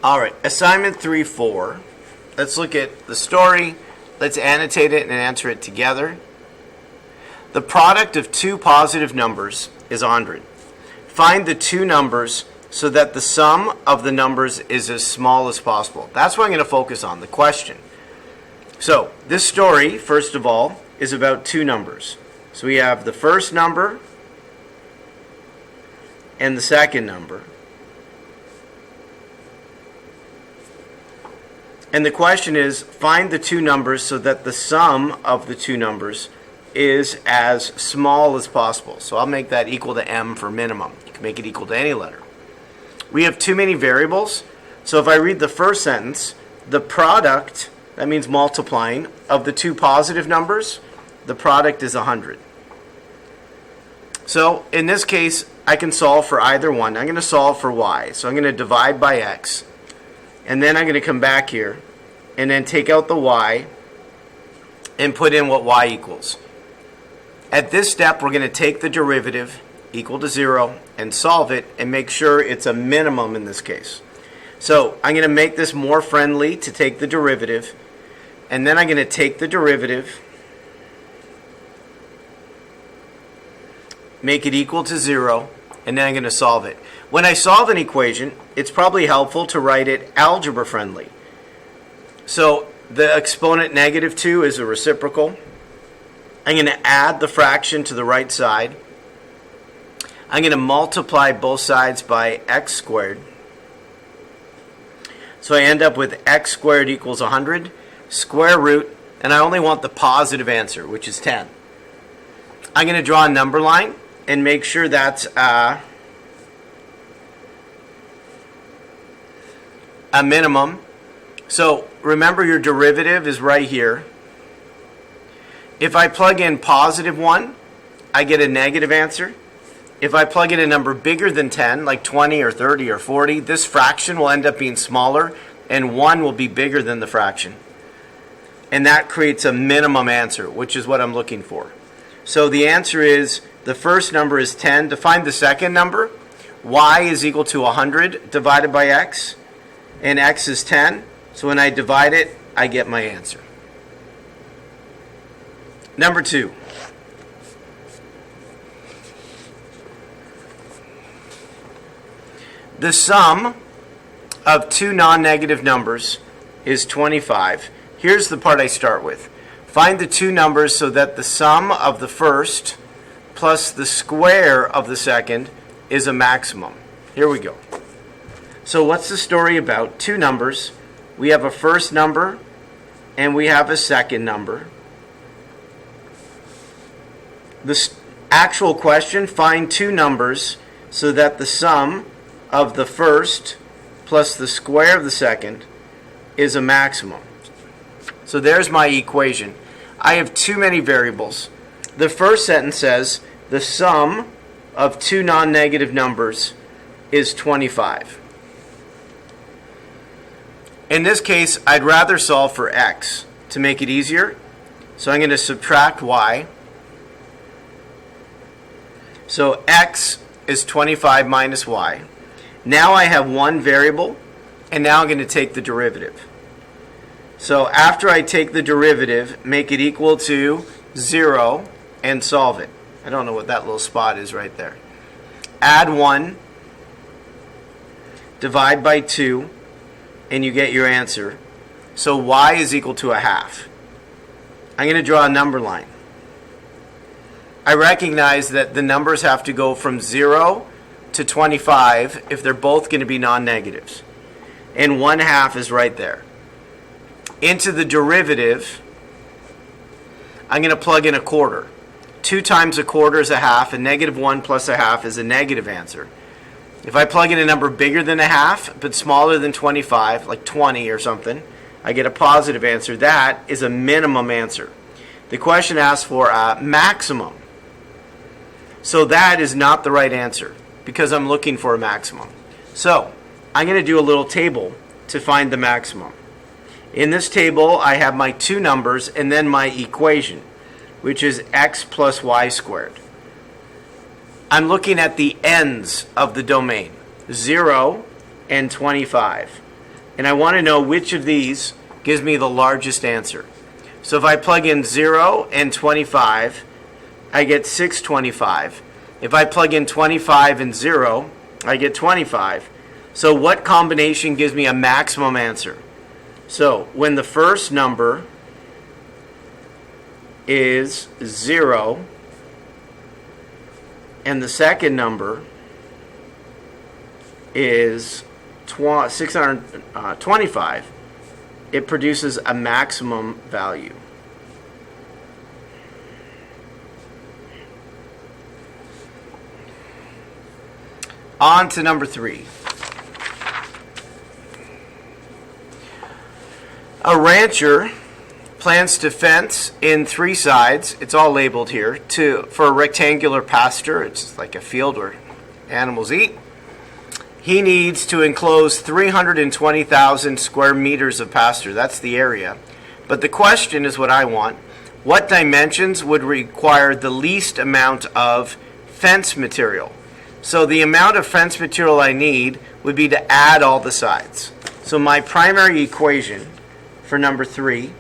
All right, assignment 3-4. Let's look at the story. Let's annotate it and answer it together. The product of two positive numbers is 100. Find the two numbers so that the sum of the numbers is as small as possible. That's what I'm going to focus on, the question. So this story, first of all, is about two numbers. So we have the first number and the second number. And the question is, find the two numbers so that the sum of the two numbers is as small as possible. So I'll make that equal to m for minimum. You can make it equal to any letter. We have too many variables. So if I read the first sentence, the product, that means multiplying, of the two positive numbers, the product is 100. So in this case, I can solve for either one. I'm going to solve for y. So I'm going to divide by x. And then I'm going to come back here and then take out the y and put in what y equals. At this step, we're going to take the derivative equal to 0 and solve it and make sure it's a minimum in this case. So I'm going to make this more friendly to take the derivative, and then I'm going to take the derivative, make it equal to 0, and then I'm going to solve it. When I solve an equation, it's probably helpful to write it algebra friendly. So the exponent -2 is a reciprocal. I'm going to add the fraction to the right side. I'm going to multiply both sides by x squared. So I end up with x squared equals 100, square root, and I only want the positive answer, which is 10. I'm going to draw a number line and make sure that's a minimum. So remember, your derivative is right here. If I plug in positive 1, I get a negative answer. If I plug in a number bigger than 10, like 20 or 30 or 40, this fraction will end up being smaller, and 1 will be bigger than the fraction. And that creates a minimum answer, which is what I'm looking for. So the answer is, the first number is 10. To find the second number, y is equal to 100 divided by x, and x is 10. So when I divide it, I get my answer. Number 2. The sum of two non-negative numbers is 25. Here's the part I start with. Find the two numbers so that the sum of the first plus the square of the second is a maximum. Here we go. So what's the story about? Two numbers. We have a first number and we have a second number. The actual question, find two numbers so that the sum of the first plus the square of the second is a maximum. So there's my equation. I have too many variables. The first sentence says the sum of two non-negative numbers is 25. In this case, I'd rather solve for x to make it easier. So I'm going to subtract y. So x is 25 minus y. Now I have one variable, and now I'm going to take the derivative. So after I take the derivative, make it equal to 0 and solve it. I don't know what that little spot is right there. Add 1, divide by 2, and you get your answer. So y is equal to 1/2. I'm going to draw a number line. I recognize that the numbers have to go from 0 to 25 if they're both going to be non-negatives. And 1/2 is right there. Into the derivative, I'm going to plug in a quarter. 2 times a quarter is 1/2, and -1 plus 1/2 is a negative answer. If I plug in a number bigger than 1/2, but smaller than 25, like 20 or something, I get a positive answer. That is a minimum answer. The question asks for a maximum. So that is not the right answer, because I'm looking for a maximum. So I'm going to do a little table to find the maximum. In this table, I have my two numbers and then my equation, which is x plus y squared. I'm looking at the ends of the domain, 0 and 25. And I want to know which of these gives me the largest answer. So if I plug in 0 and 25, I get 625. If I plug in 25 and 0, I get 25. So what combination gives me a maximum answer? So when the first number is 0 and the second number is 625, it produces a maximum value. On to number 3. A rancher plans to fence in 3 sides, it's all labeled here, for a rectangular pasture. It's like a field where animals eat. He needs to enclose 320,000 square meters of pasture. That's the area. But the question is what I want. What dimensions would require the least amount of fence material? So the amount of fence material I need would be to add all the sides. So my primary equation for number 3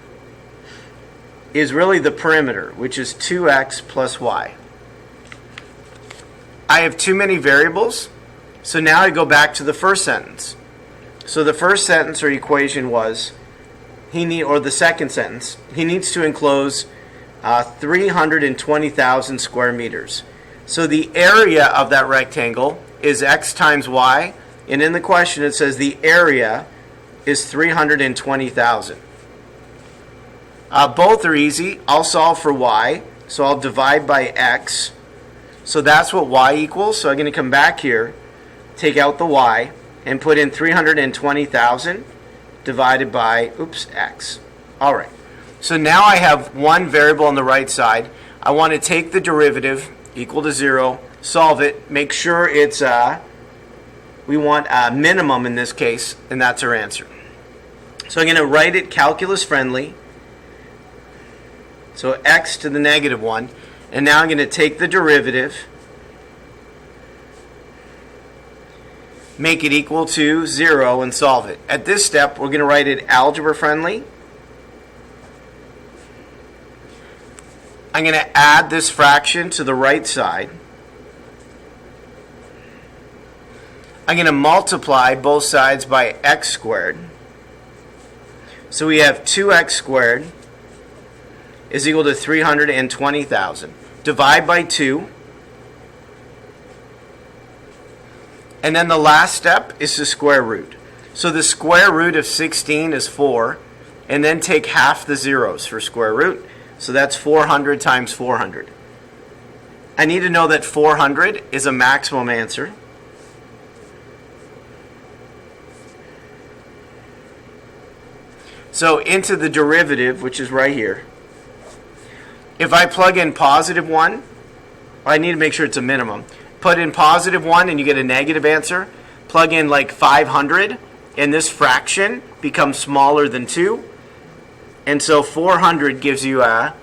is really the perimeter, which is 2x plus y. I have too many variables, so now I go back to the first sentence. So the first sentence or equation was, or the second sentence, he needs to enclose 320,000 square meters. So the area of that rectangle is x times y, and in the question it says the area is 320,000. Both are easy. I'll solve for y, so I'll divide by x. So that's what y equals. So I'm going to come back here, take out the y, and put in 320,000 divided by, x. All right. So now I have one variable on the right side. I want to take the derivative, equal to 0, solve it, make sure it's, we want a minimum in this case, and that's our answer. So I'm going to write it calculus friendly. So x to the negative 1. And now I'm going to take the derivative, make it equal to 0, and solve it. At this step, we're going to write it algebra friendly. I'm going to add this fraction to the right side. I'm going to multiply both sides by x squared. So we have 2x squared is equal to 320,000. Divide by 2. And then the last step is the square root. So the square root of 16 is 4. And then take half the zeros for square root. So that's 400 times 400. I need to know that 400 is a maximum answer. So into the derivative, which is right here. If I plug in positive 1, I need to make sure it's a minimum. Put in positive 1 and you get a negative answer. Plug in like 500 and this fraction becomes smaller than 2. And so 400 gives you a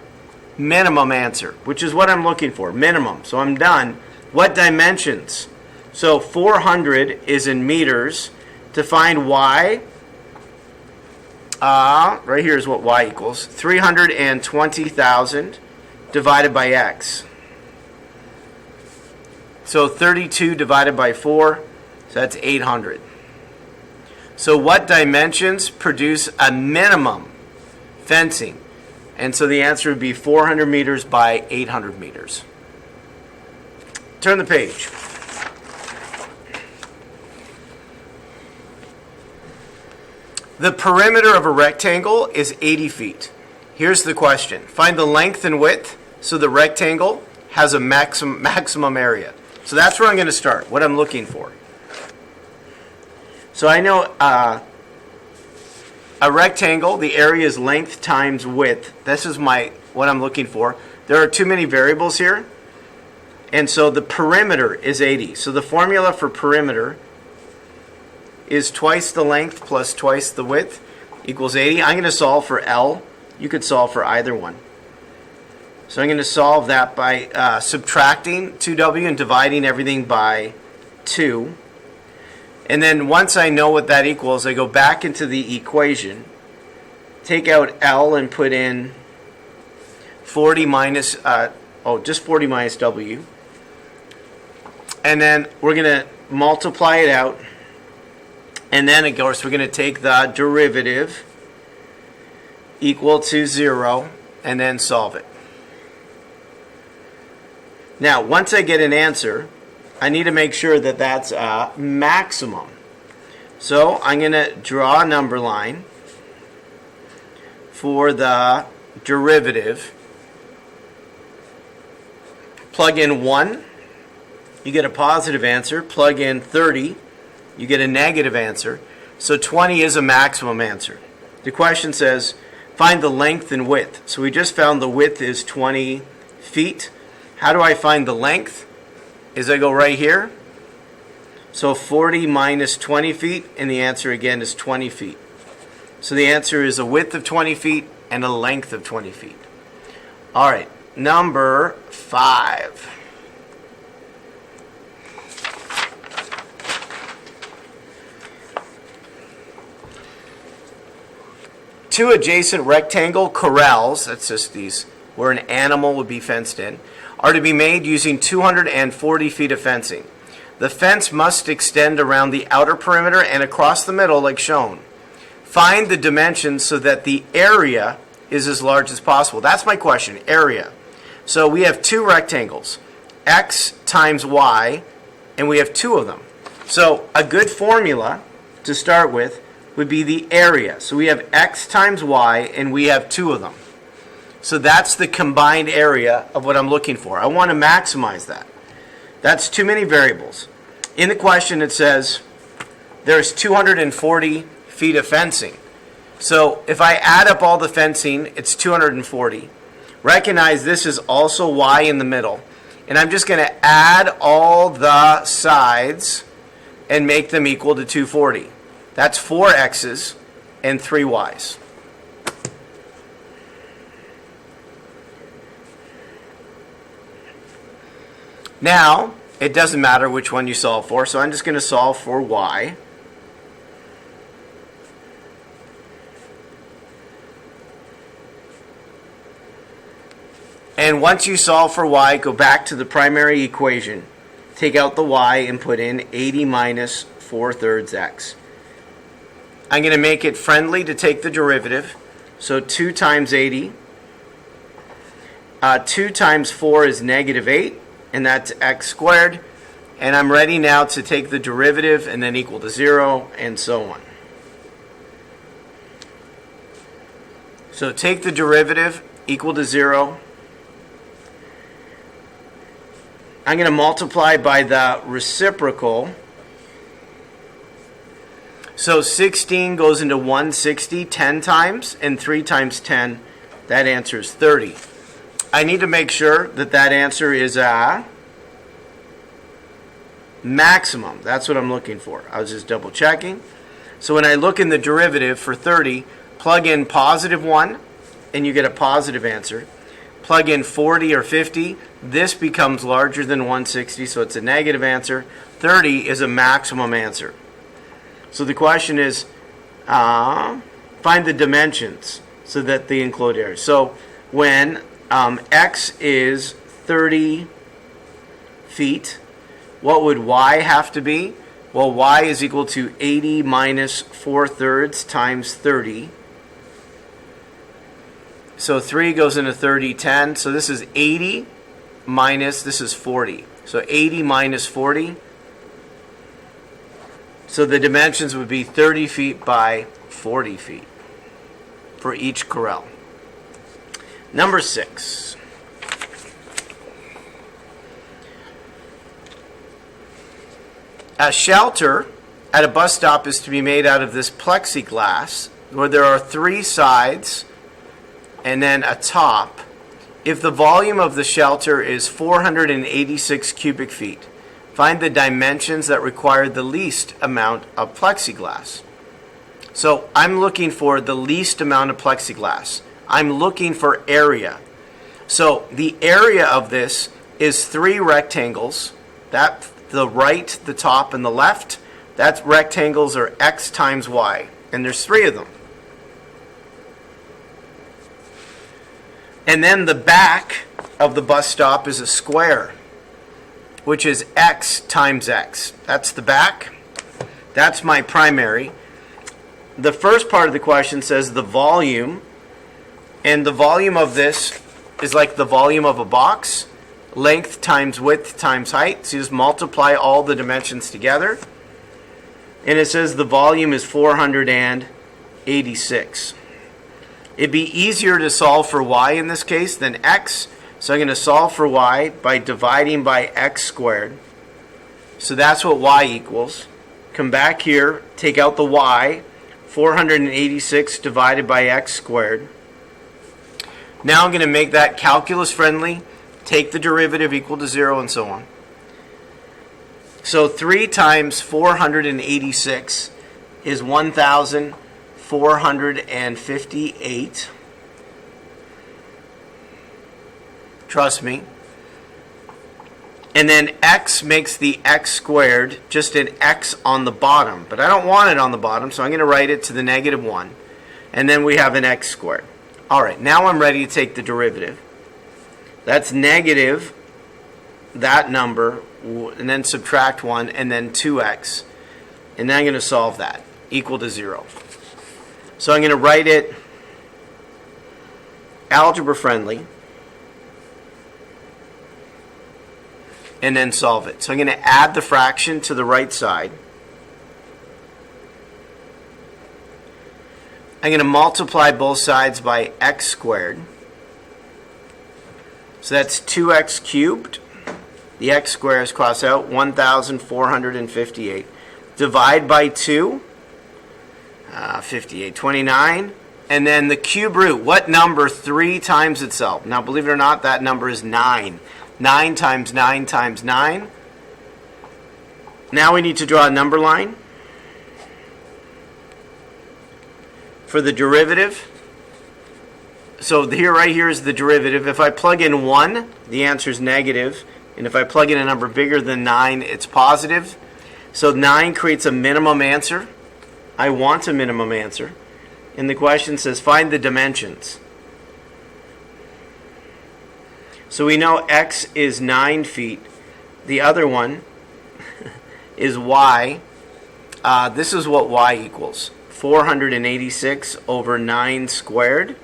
minimum answer, which is what I'm looking for, minimum. So I'm done. What dimensions? So 400 is in meters. To find y, right here is what y equals. 320,000 divided by x. So 32 divided by 4, so that's 800. So what dimensions produce a minimum fencing? And so the answer would be 400 meters by 800 meters. Turn the page. The perimeter of a rectangle is 80 feet. Here's the question. Find the length and width so the rectangle has a maximum area. So that's where I'm going to start, what I'm looking for. So I know a rectangle, the area is length times width. This is what I'm looking for. There are too many variables here. And so the perimeter is 80. So the formula for perimeter is twice the length plus twice the width equals 80. I'm going to solve for L. You could solve for either one. So I'm going to solve that by subtracting 2w and dividing everything by 2. And then once I know what that equals, I go back into the equation, take out L and put in 40 minus, just 40 minus W. And then we're going to multiply it out. And then, of course, we're going to take the derivative equal to 0 and then solve it. Now, once I get an answer, I need to make sure that that's a maximum. So I'm going to draw a number line for the derivative. Plug in 1, you get a positive answer. Plug in 30, you get a negative answer. So 20 is a maximum answer. The question says, find the length and width. So we just found the width is 20 feet. How do I find the length? Is I go right here. So 40 minus 20 feet, and the answer again is 20 feet. So the answer is a width of 20 feet and a length of 20 feet. All right, number 5. Two adjacent rectangle corrals, that's just these, where an animal would be fenced in, are to be made using 240 feet of fencing. The fence must extend around the outer perimeter and across the middle like shown. Find the dimensions so that the area is as large as possible. That's my question, area. So we have two rectangles, x times y, and we have two of them. So a good formula to start with would be the area. So we have x times y, and we have two of them. So that's the combined area of what I'm looking for. I want to maximize that. That's too many variables. In the question it says there's 240 feet of fencing. So if I add up all the fencing, it's 240. Recognize this is also y in the middle. And I'm just going to add all the sides and make them equal to 240. That's 4 x's and 3 y's. Now, it doesn't matter which one you solve for, so I'm just going to solve for y. And once you solve for y, go back to the primary equation, take out the y and put in 80 minus 4/3 x. I'm going to make it friendly to take the derivative, so 2 times 80. 2 times 4 is negative 8. And that's x squared. And I'm ready now to take the derivative and then equal to 0 and so on. So take the derivative equal to 0. I'm going to multiply by the reciprocal. So 16 goes into 160 10 times, and 3 times 10, that answer is 30. I need to make sure that that answer is a maximum. That's what I'm looking for. I was just double checking. So when I look in the derivative for 30, plug in positive 1 and you get a positive answer. Plug in 40 or 50, this becomes larger than 160, so it's a negative answer. 30 is a maximum answer. So the question is, find the dimensions so that they include areas. So when x is 30 feet, what would y have to be? Well, y is equal to 80 minus 4/3 times 30. So 3 goes into 30, 10. So this is 80 minus, this is 40. So 80 minus 40. So the dimensions would be 30 feet by 40 feet for each corral. Number 6. A shelter at a bus stop is to be made out of this plexiglass where there are 3 sides and then a top. If the volume of the shelter is 486 cubic feet, find the dimensions that require the least amount of plexiglass. So I'm looking for the least amount of plexiglass. I'm looking for area. So the area of this is 3 rectangles. That the right, the top, and the left. That's rectangles are x times y, and there's 3 of them. And then the back of the bus stop is a square, which is x times x. That's the back. That's my primary. The first part of the question says the volume, and the volume of this is like the volume of a box, length times width times height. So you just multiply all the dimensions together. And it says the volume is 486. It'd be easier to solve for y in this case than x. So I'm going to solve for y by dividing by x squared. So that's what y equals. Come back here, take out the y, 486 divided by x squared. Now I'm going to make that calculus friendly, take the derivative equal to 0 and so on. So 3 times 486 is 1,458. Trust me. And then x makes the x squared just an x on the bottom. But I don't want it on the bottom, so I'm going to write it to the negative 1. And then we have an x squared. All right, now I'm ready to take the derivative. That's negative that number, and then subtract 1, and then 2x. And then I'm going to solve that, equal to 0. So I'm going to write it algebra friendly, and then solve it. So I'm going to add the fraction to the right side. I'm going to multiply both sides by x squared. So that's 2x cubed. The x squares cross out, 1,458. Divide by 2, 58, 29. And then the cube root, what number 3 times itself? Now, believe it or not, that number is 9. 9 times 9 times 9. Now we need to draw a number line for the derivative. So here, right here is the derivative. If I plug in 1, the answer is negative. And if I plug in a number bigger than 9, it's positive. So 9 creates a minimum answer. I want a minimum answer. And the question says, find the dimensions. So we know x is 9 feet. The other one is y. This is what y equals. 486 over 9 squared,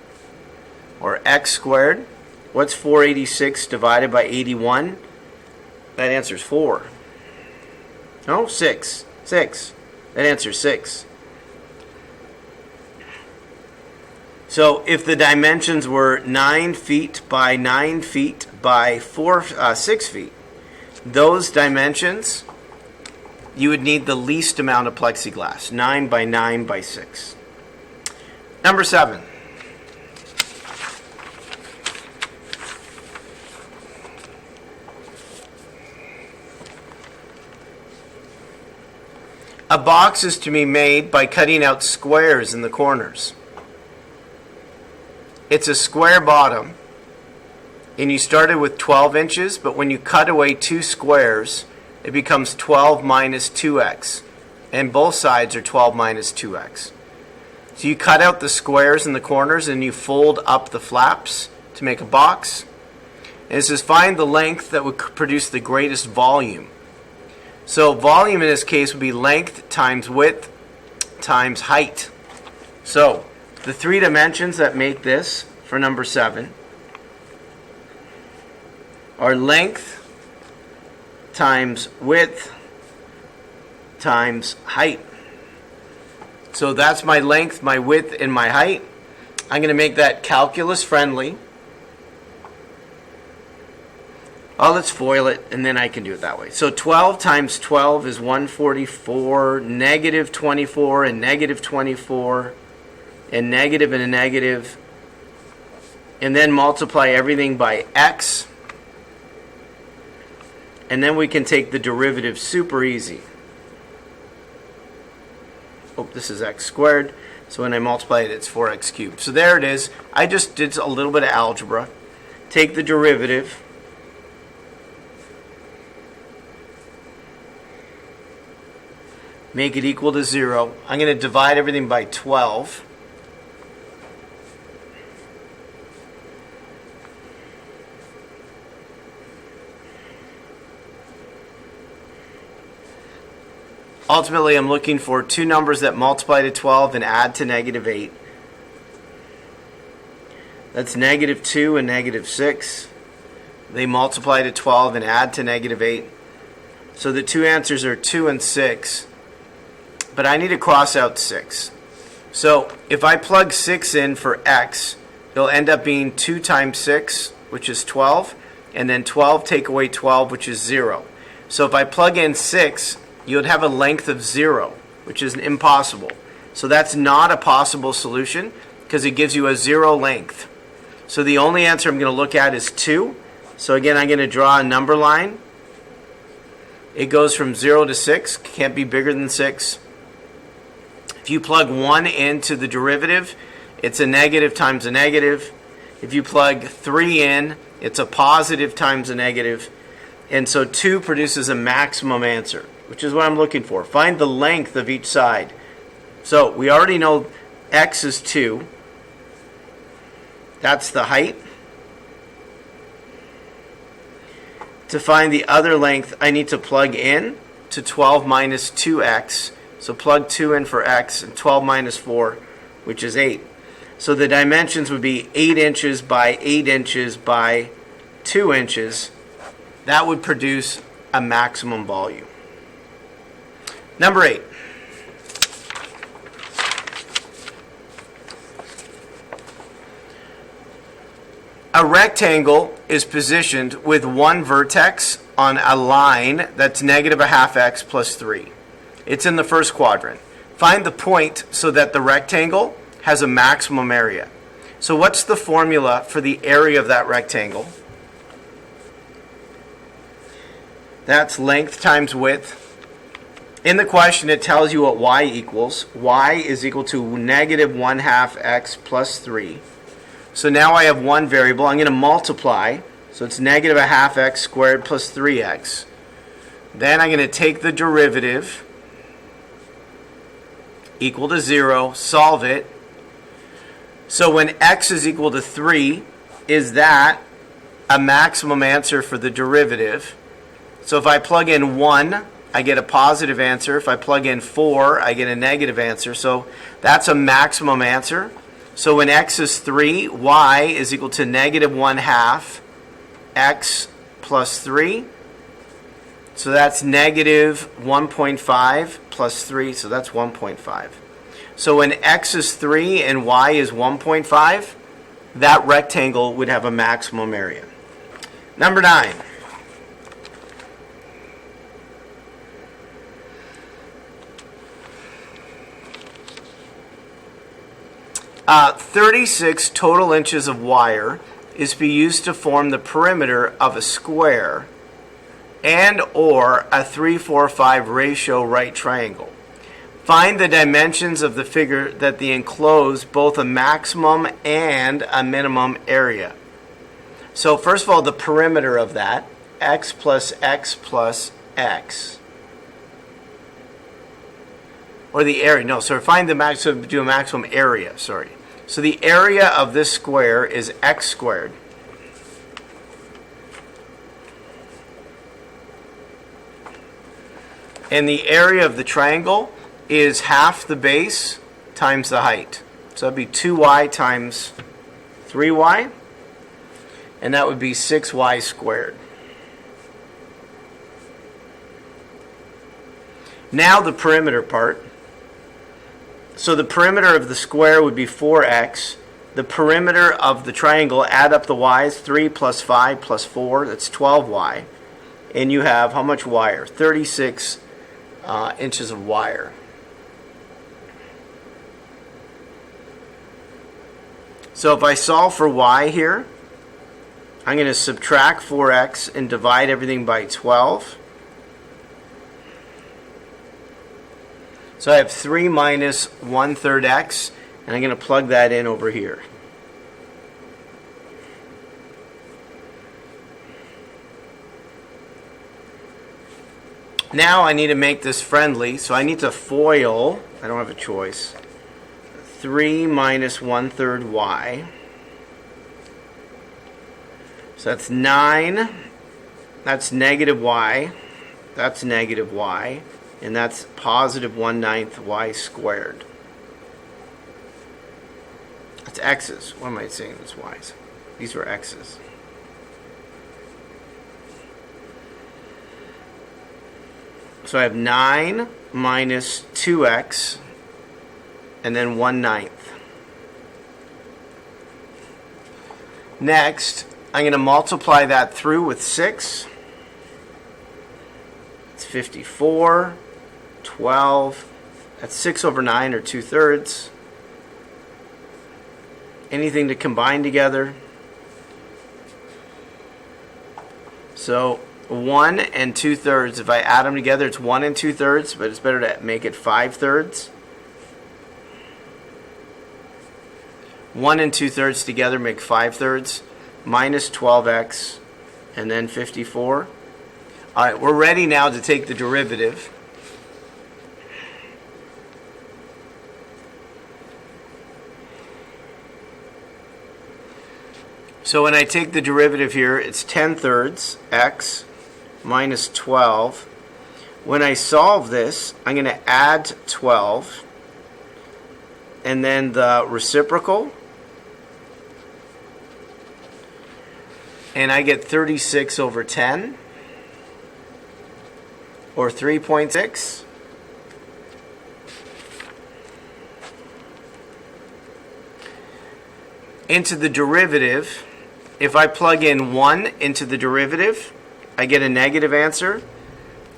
or x squared. What's 486 divided by 81? That answer is 4. No, 6. 6. That answer is 6. So if the dimensions were 9 feet by 9 feet by 6 feet, those dimensions, you would need the least amount of plexiglass, 9 by 9 by 6. Number 7. A box is to be made by cutting out squares in the corners. It's a square bottom, and you started with 12 inches, but when you cut away 2 squares, it becomes 12 minus 2x, and both sides are 12 minus 2x. So you cut out the squares in the corners, and you fold up the flaps to make a box. And it says find the length that would produce the greatest volume. So volume in this case would be length times width times height. So the 3 dimensions that make this for number 7 are length times width times height. So that's my length, my width, and my height. I'm going to make that calculus friendly. Oh, let's FOIL it, and then I can do it that way. So 12 times 12 is 144, negative 24, and negative 24, and a negative, and then multiply everything by x, and then we can take the derivative super easy. Oh, this is x squared, so when I multiply it, it's 4x cubed. So there it is. I just did a little bit of algebra. Take the derivative. make it equal to 0. I'm going to divide everything by 12. Ultimately, I'm looking for two numbers that multiply to 12 and add to negative 8. That's negative 2 and negative 6. They multiply to 12 and add to negative 8. So the two answers are 2 and 6. But I need to cross out 6. So if I plug 6 in for x, it'll end up being 2 times 6, which is 12. And then 12 take away 12, which is 0. So if I plug in 6, you'd have a length of 0, which is impossible. So that's not a possible solution because it gives you a 0 length. So the only answer I'm going to look at is 2. So again, I'm going to draw a number line. It goes from 0 to 6, can't be bigger than 6. If you plug 1 into the derivative, it's a negative times a negative. If you plug 3 in, it's a positive times a negative. And so 2 produces a maximum answer, which is what I'm looking for. Find the length of each side. So we already know x is 2. That's the height. To find the other length, I need to plug in to 12 minus 2x. So plug 2 in for x, and 12 minus 4, which is 8. So the dimensions would be 8 inches by 8 inches by 2 inches. That would produce a maximum volume. Number 8. A rectangle is positioned with one vertex on a line that's negative a half x plus 3. It's in the first quadrant. Find the point so that the rectangle has a maximum area. So what's the formula for the area of that rectangle? That's length times width. In the question, it tells you what y equals. Y is equal to negative 1/2 x plus 3. So now I have one variable. I'm going to multiply. So it's negative a half x squared plus 3x. Then I'm going to take the derivative, equal to 0, solve it. So when x is equal to 3, is that a maximum answer for the derivative? So if I plug in 1, I get a positive answer. If I plug in 4, I get a negative answer. So that's a maximum answer. So when x is 3, y is equal to negative 1/2 x plus 3. So that's negative 1.5 plus 3, so that's 1.5. So when x is 3 and y is 1.5, that rectangle would have a maximum area. Number 9. Uh, 36 total inches of wire is to be used to form the perimeter of a square and or a 3-4-5 ratio right triangle. Find the dimensions of the figure that they enclose both a maximum and a minimum area. So first of all, the perimeter of that, x plus x plus x. Or the area, no, so find the maximum, do a maximum area, sorry. So the area of this square is x squared. And the area of the triangle is half the base times the height. So that'd be 2y times 3y. And that would be 6y squared. Now the perimeter part. So the perimeter of the square would be 4x. The perimeter of the triangle, add up the y's, 3 plus 5 plus 4, that's 12y. And you have how much wire? 36 inches of wire. So if I solve for y here, I'm going to subtract 4x and divide everything by 12. So I have 3 minus 1/3 x, and I'm going to plug that in over here. Now I need to make this friendly, so I need to FOIL, I don't have a choice, 3 minus 1/3 y. So that's 9, that's negative y, that's negative y, and that's positive 1/9 y squared. That's x's. What am I saying as y's? These were x's. So I have 9 minus 2x and then 1/9. Next, I'm going to multiply that through with 6. It's 54, 12. That's 6 over 9 or 2/3. Anything to combine together? So 1 and 2/3, if I add them together, it's 1 and 2/3, but it's better to make it 5/3. 1 and 2/3 together make 5/3, minus 12x, and then 54. All right, we're ready now to take the derivative. So when I take the derivative here, it's 10/3 x minus 12. When I solve this, I'm going to add 12 and then the reciprocal, and I get 36 over 10 or 3.6. Into the derivative, if I plug in 1 into the derivative, I get a negative answer.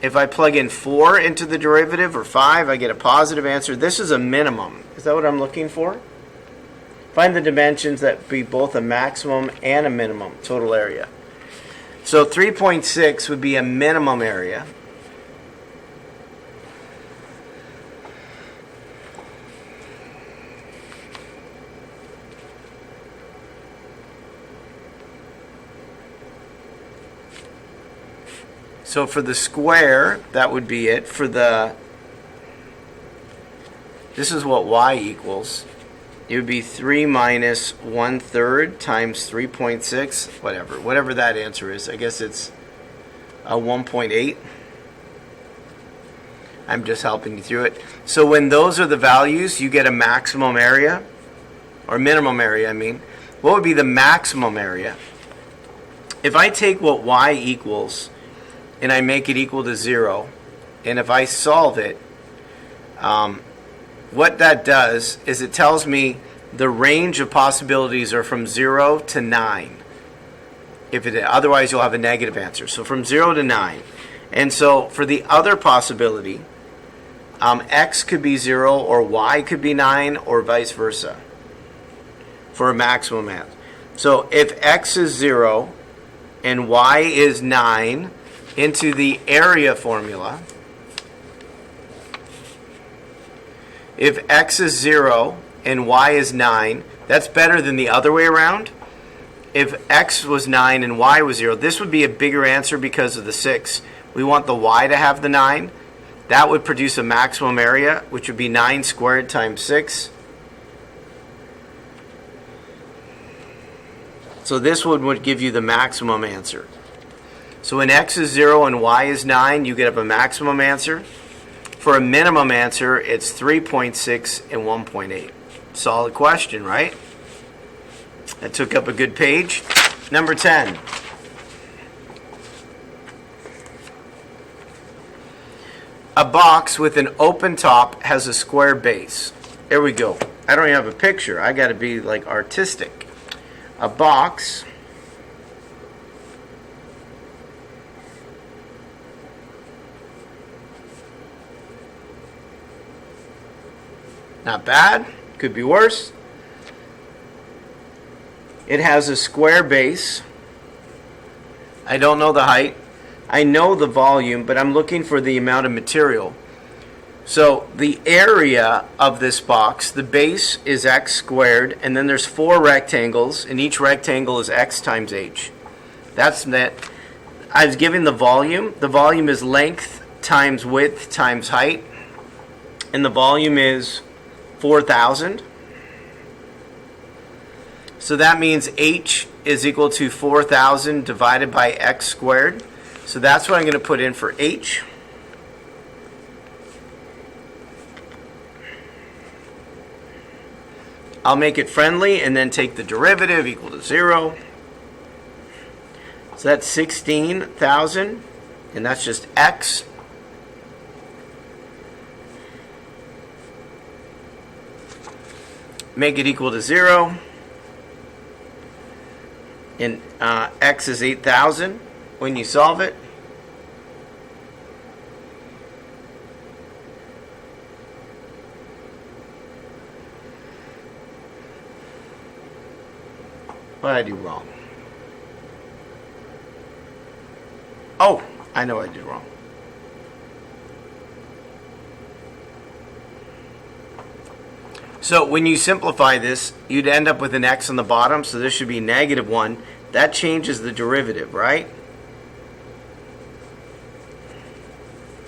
If I plug in 4 into the derivative, or 5, I get a positive answer. This is a minimum. Is that what I'm looking for? Find the dimensions that be both a maximum and a minimum total area. So 3.6 would be a minimum area. So for the square, that would be it. For the, this is what y equals. It would be 3 minus 1/3 times 3.6, whatever that answer is. I guess it's a 1.8. I'm just helping you through it. So when those are the values, you get a maximum area, or minimum area, I mean. What would be the maximum area? If I take what y equals and I make it equal to 0, and if I solve it, what that does is it tells me the range of possibilities are from 0 to 9. Otherwise, you'll have a negative answer. So from 0 to 9. And so for the other possibility, x could be 0 or y could be 9 or vice versa for a maximum answer. So if x is 0 and y is 9, into the area formula, if x is 0 and y is 9, that's better than the other way around. If x was 9 and y was 0, this would be a bigger answer because of the 6. We want the y to have the 9. That would produce a maximum area, which would be 9 squared times 6. So this one would give you the maximum answer. So when x is 0 and y is 9, you get up a maximum answer. For a minimum answer, it's 3.6 and 1.8. Solid question, right? That took up a good page. Number 10. A box with an open top has a square base. There we go. I don't even have a picture. I got to be like artistic. A box not bad. Could be worse. It has a square base. I don't know the height. I know the volume, but I'm looking for the amount of material. So the area of this box, the base is x squared, and then there's 4 rectangles, and each rectangle is x times h. That's that. I was given the volume. The volume is length times width times height, and the volume is 4,000. So that means h is equal to 4,000 divided by x squared. So that's what I'm going to put in for h. I'll make it friendly and then take the derivative equal to 0. So that's 16,000, and that's just x. Make it equal to 0. And x is 8,000 when you solve it. What did I do wrong? Oh, I know I did wrong. So when you simplify this, you'd end up with an x on the bottom, so this should be -1. That changes the derivative, right?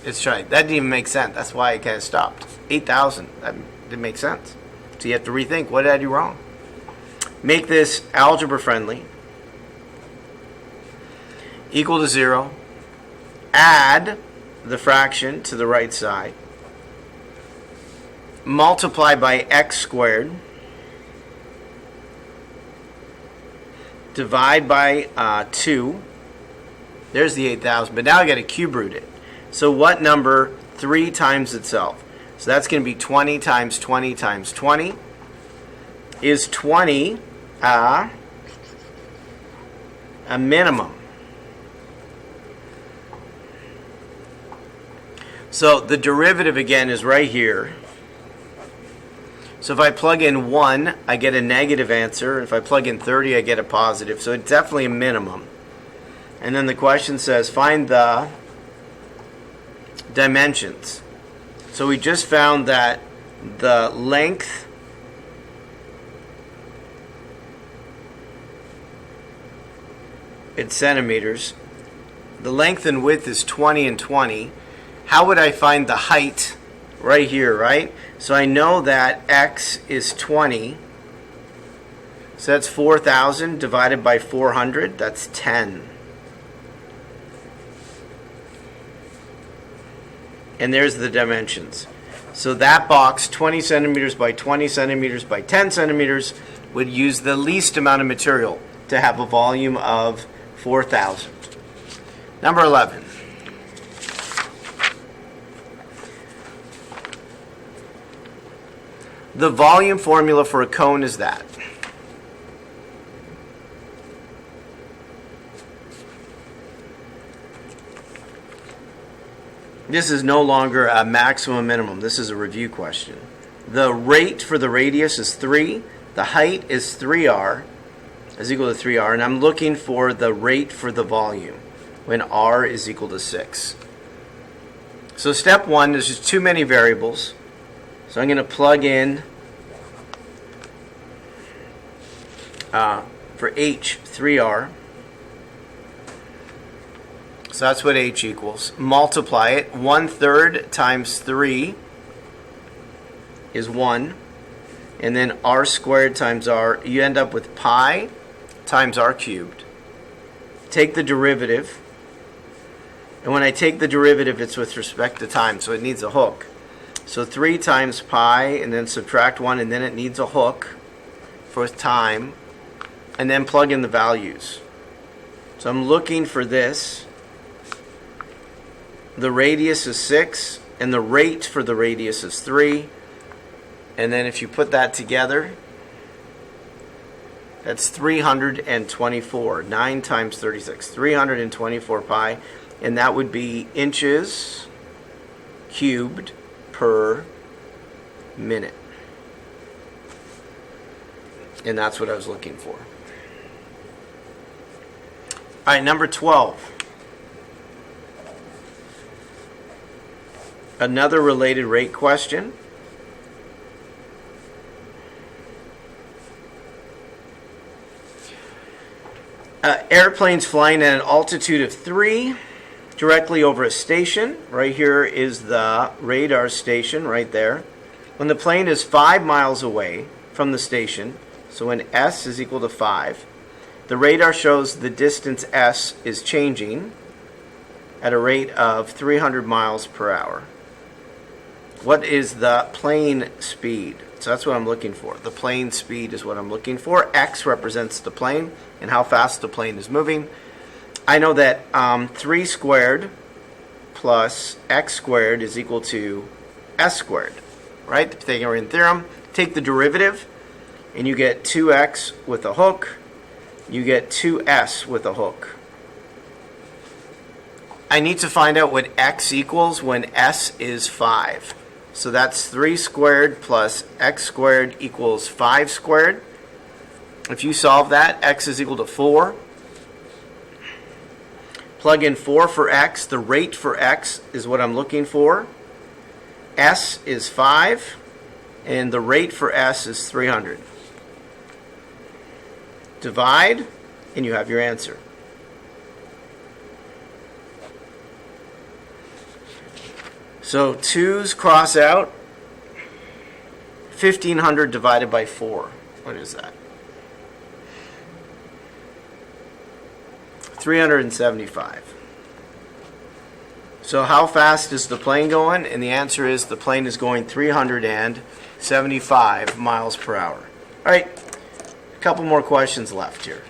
It's right. That didn't even make sense. That's why I kind of stopped. 8,000. That didn't make sense. So you have to rethink, what did I do wrong? Make this algebra friendly. Equal to 0. Add the fraction to the right side. Multiply by x squared. Divide by 2. There's the 8,000. But now I got to cube root it. So what number 3 times itself? So that's going to be 20 times 20 times 20. Is 20 a minimum? So the derivative again is right here. So if I plug in 1, I get a negative answer. If I plug in 30, I get a positive. So it's definitely a minimum. And then the question says, find the dimensions. So we just found that the length in centimeters, the length and width is 20 and 20. How would I find the height? Right here, right? So I know that x is 20. So that's 4,000 divided by 400. That's 10. And there's the dimensions. So that box, 20 centimeters by 20 centimeters by 10 centimeters, would use the least amount of material to have a volume of 4,000. Number 11. The volume formula for a cone is that. This is no longer a maximum minimum. This is a review question. The rate for the radius is 3. The height is 3r, is equal to 3r. And I'm looking for the rate for the volume when r is equal to 6. So step 1, there's just too many variables. So I'm going to plug in for h, 3r. So that's what h equals. Multiply it. 1/3 times 3 is 1. And then r squared times r. You end up with pi times r cubed. Take the derivative. And when I take the derivative, it's with respect to time, so it needs a hook. So 3 times pi, and then subtract 1, and then it needs a hook for time, and then plug in the values. So I'm looking for this. The radius is 6, and the rate for the radius is 3. And then if you put that together, that's 324. 9 times 36. 324 pi, and that would be inches cubed per minute. And that's what I was looking for. All right, number 12. Another related rate question. Airplanes flying at an altitude of 3 directly over a station. Right here is the radar station right there. When the plane is 5 miles away from the station, so when S is equal to 5, the radar shows the distance S is changing at a rate of 300 miles per hour. What is the plane speed? So that's what I'm looking for. The plane speed is what I'm looking for. X represents the plane and how fast the plane is moving. I know that 3 squared plus x squared is equal to s squared, right? The Pythagorean theorem. Take the derivative, and you get 2x with a hook. You get 2s with a hook. I need to find out what x equals when s is 5. So that's 3 squared plus x squared equals 5 squared. If you solve that, x is equal to 4. Plug in 4 for x. The rate for x is what I'm looking for. S is 5, and the rate for s is 300. Divide, and you have your answer. So 2's cross out. 1,500 divided by 4. What is that? 375. So how fast is the plane going? And the answer is the plane is going 375 miles per hour. All right, a couple more questions left here.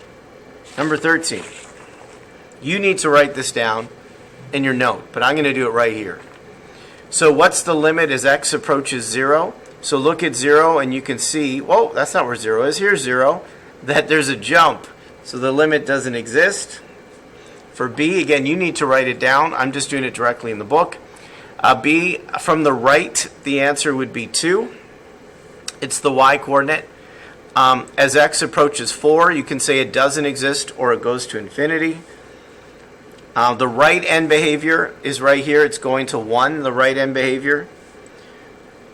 Number 13. You need to write this down in your note, but I'm going to do it right here. So what's the limit as x approaches 0? So look at 0 and you can see, whoa, that's not where 0 is. Here's 0, that there's a jump. So the limit doesn't exist. For B, again, you need to write it down. I'm just doing it directly in the book. B, from the right, the answer would be 2. It's the y coordinate. As x approaches 4, you can say it doesn't exist or it goes to infinity. The right end behavior is right here. It's going to 1, the right end behavior.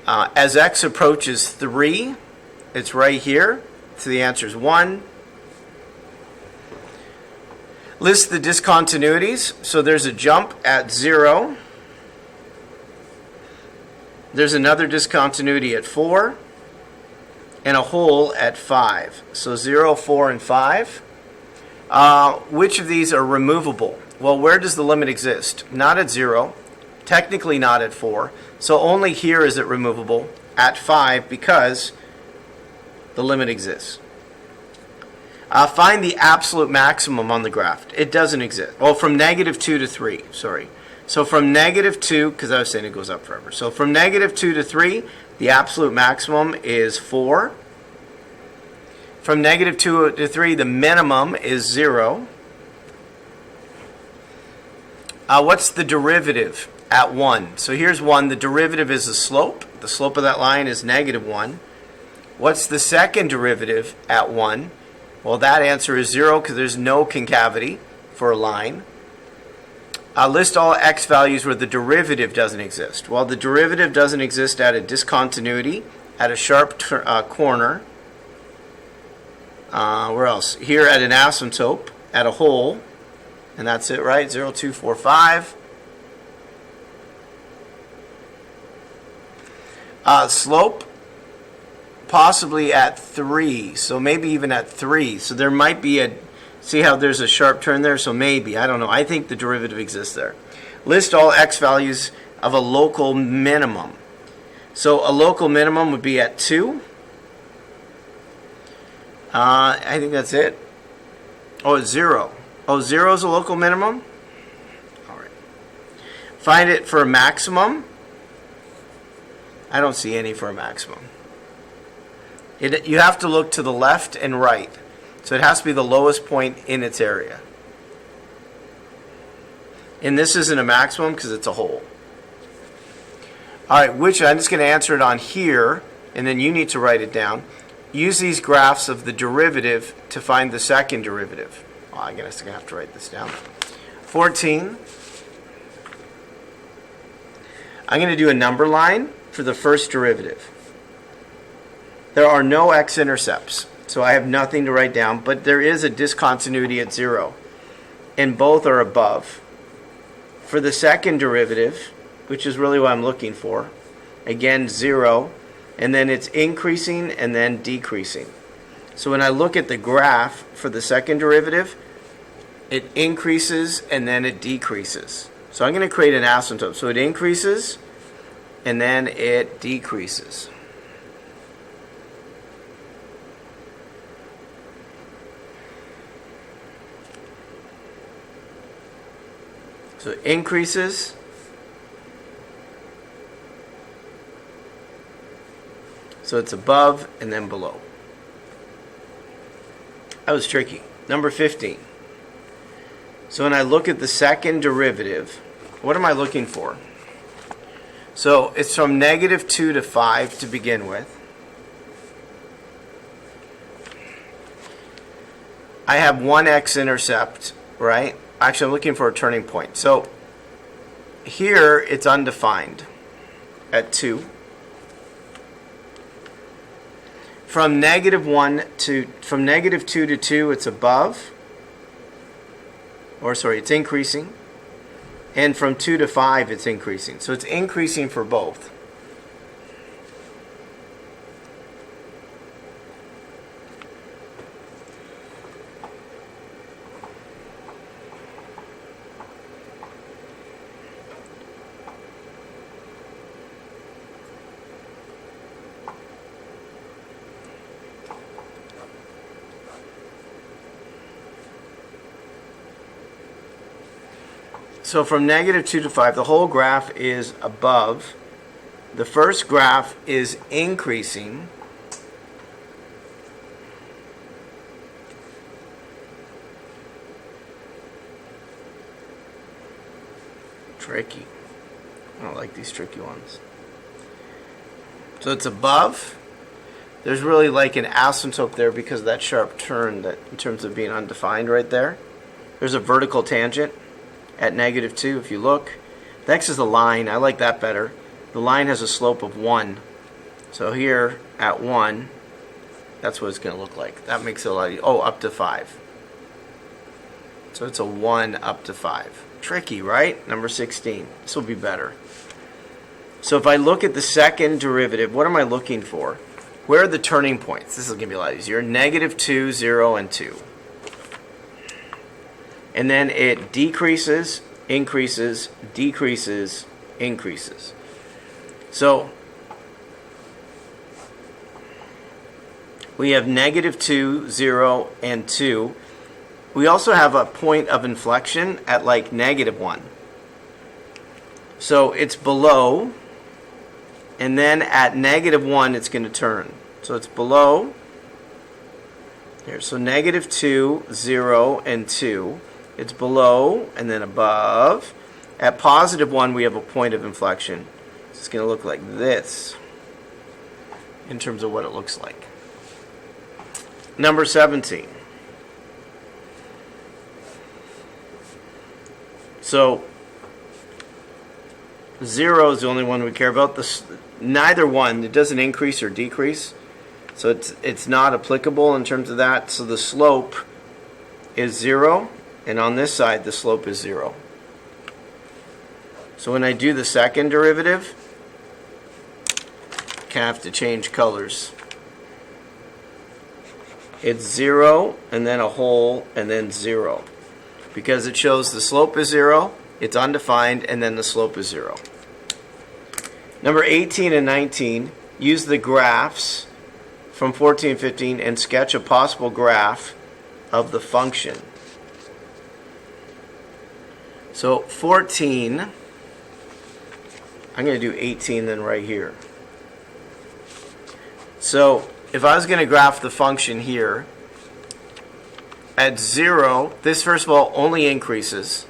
As x approaches 3, it's right here. So the answer is 1. List the discontinuities. So there's a jump at 0. There's another discontinuity at 4. And a hole at 5. So 0, 4, and 5. Which of these are removable? Well, where does the limit exist? Not at 0. Technically not at 4. So only here is it removable at 5 because the limit exists. Find the absolute maximum on the graph. It doesn't exist. Well, from negative 2 to 3, sorry. So from negative 2, because I was saying it goes up forever. So from negative 2 to 3, the absolute maximum is 4. From negative 2 to 3, the minimum is 0. What's the derivative at 1? So here's 1. The derivative is the slope. The slope of that line is negative 1. What's the second derivative at 1? Well, that answer is 0 because there's no concavity for a line. List all x values where the derivative doesn't exist. Well, the derivative doesn't exist at a discontinuity, at a sharp corner. Where else? Here at an asymptote, at a hole. And that's it, right? 0, 2, 4, 5. Slope, possibly at 3. So maybe even at 3. So there might be a... See how there's a sharp turn there? So maybe. I don't know. I think the derivative exists there. List all x values of a local minimum. So a local minimum would be at 2. I think that's it. Oh, it's 0. Oh, 0 is a local minimum? All right. Find it for a maximum. I don't see any for a maximum. You have to look to the left and right. So it has to be the lowest point in its area. And this isn't a maximum because it's a hole. All right, which I'm just going to answer it on here, and then you need to write it down. Use these graphs of the derivative to find the second derivative. Well, I guess I'm going to have to write this down. 14. I'm going to do a number line for the first derivative. There are no x-intercepts, so I have nothing to write down, but there is a discontinuity at 0, and both are above For the second derivative, which is really what I'm looking for, again 0, and then it's increasing and then decreasing. So when I look at the graph for the second derivative, it increases and then it decreases. So I'm going to create an asymptote. So it increases and then it decreases. So it increases so it's above and then below. That was tricky. Number 15. So when I look at the second derivative, what am I looking for? So it's from negative 2 to 5 to begin with. I have one x-intercept, right? Actually, I'm looking for a turning point. So here it's undefined at 2. From negative 2 to 2, it's above. It's increasing. And from 2 to 5, it's increasing. So it's increasing for both. So from negative 2 to 5, the whole graph is above. The first graph is increasing. Tricky. I don't like these tricky ones. So it's above. There's really like an asymptote there because of that sharp turn that in terms of being undefined right there. There's a vertical tangent at negative 2 if you look. Next is the line. I like that better. The line has a slope of 1. So here at 1, that's what it's going to look like. That makes it a lot easier. Oh, up to 5. So it's a 1 up to 5. Tricky, right? Number 16. This will be better. So if I look at the second derivative, what am I looking for? Where are the turning points? This is going to be a lot easier. Negative 2, 0, and 2. And then it decreases, increases, decreases, increases. So we have negative 2, 0, and 2. We also have a point of inflection at like negative 1. So it's below, and then at negative 1 it's going to turn. So it's below here. So negative 2, 0, and 2. It's below and then above. At positive 1, we have a point of inflection. It's going to look like this in terms of what it looks like. Number 17. So 0 is the only one we care about. Neither one, it doesn't increase or decrease. So it's not applicable in terms of that. So the slope is 0. And on this side, the slope is 0. So when I do the second derivative, I have to change colors. It's 0, and then a hole, and then 0. Because it shows the slope is 0, it's undefined, and then the slope is 0. Number 18 and 19, use the graphs from 14 and 15 and sketch a possible graph of the function. So 14, I'm going to do 18 then right here. So if I was going to graph the function here, at 0, this first of all only increases,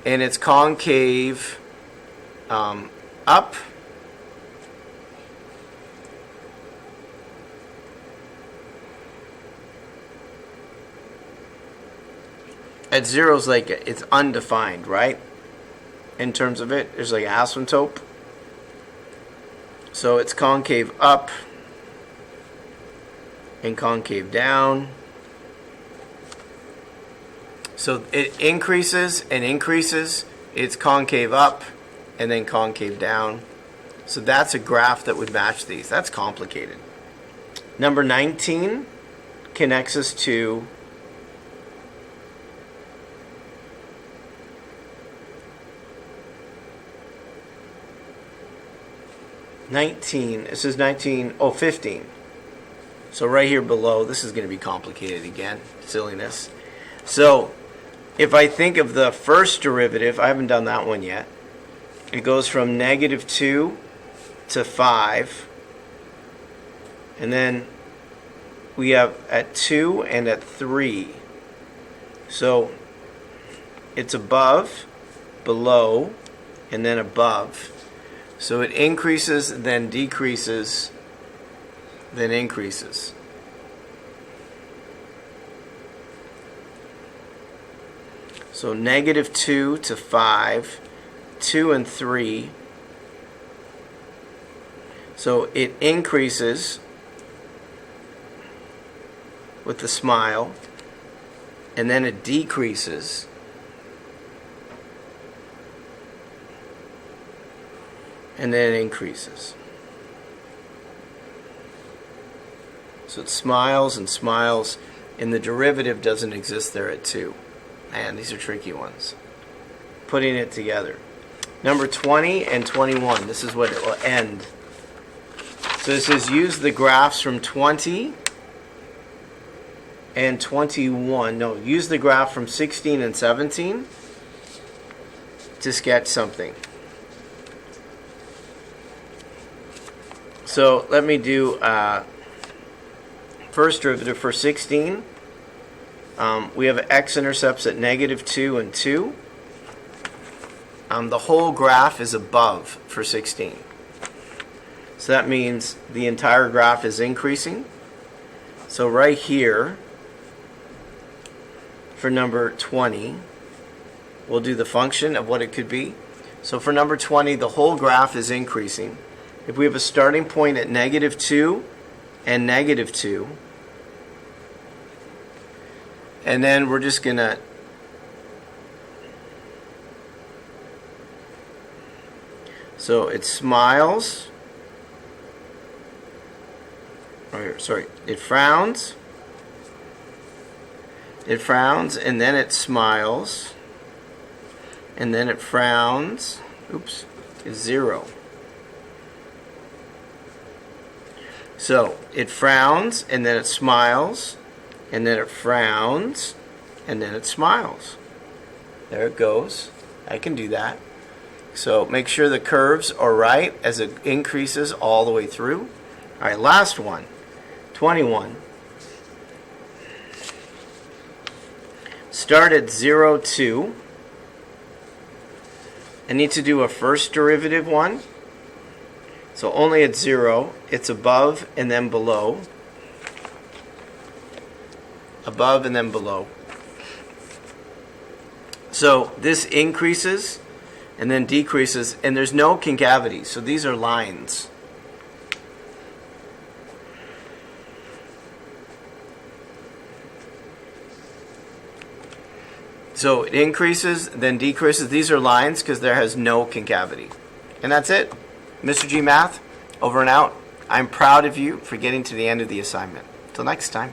and it's concave up, at 0 is like it's undefined, right? In terms of it, there's like an asymptote. So it's concave up and concave down. So it increases and increases. It's concave up and then concave down. So that's a graph that would match these. That's complicated. Number 19 connects us to this is 15. So right here below, this is going to be complicated again. Silliness. So if I think of the first derivative, I haven't done that one yet. It goes from -2 to 5. And then we have at 2 and at 3. So it's above, below, and then above. So it increases, then decreases, then increases. So -2 to 5, 2 and 3. So it increases with the smile, and then it decreases. And then it increases. So it smiles and smiles, and the derivative doesn't exist there at 2. Man, these are tricky ones. Putting it together. Number 20 and 21, this is what it will end. So this is use the graphs from 20 and 21. No, use the graph from 16 and 17 to sketch something. So let me do first derivative for 16. We have x-intercepts at -2 and 2. The whole graph is above for 16. So that means the entire graph is increasing. So right here, for number 20, we'll do the function of what it could be. So for number 20, the whole graph is increasing. If we have a starting point at -2 and -2, and then we're just going to so it smiles, it frowns, and then it smiles, and then it frowns, is 0. So it frowns, and then it smiles, and then it frowns, and then it smiles. There it goes. I can do that. So make sure the curves are right as it increases all the way through. All right, last one, 21. Start at 0, 2. I need to do a first derivative one. So only at 0, it's above and then below. Above and then below. So this increases and then decreases, and there's no concavity, so these are lines. So it increases, then decreases. These are lines because there has no concavity. And that's it. Mr. G Math, over and out. I'm proud of you for getting to the end of the assignment. Till next time.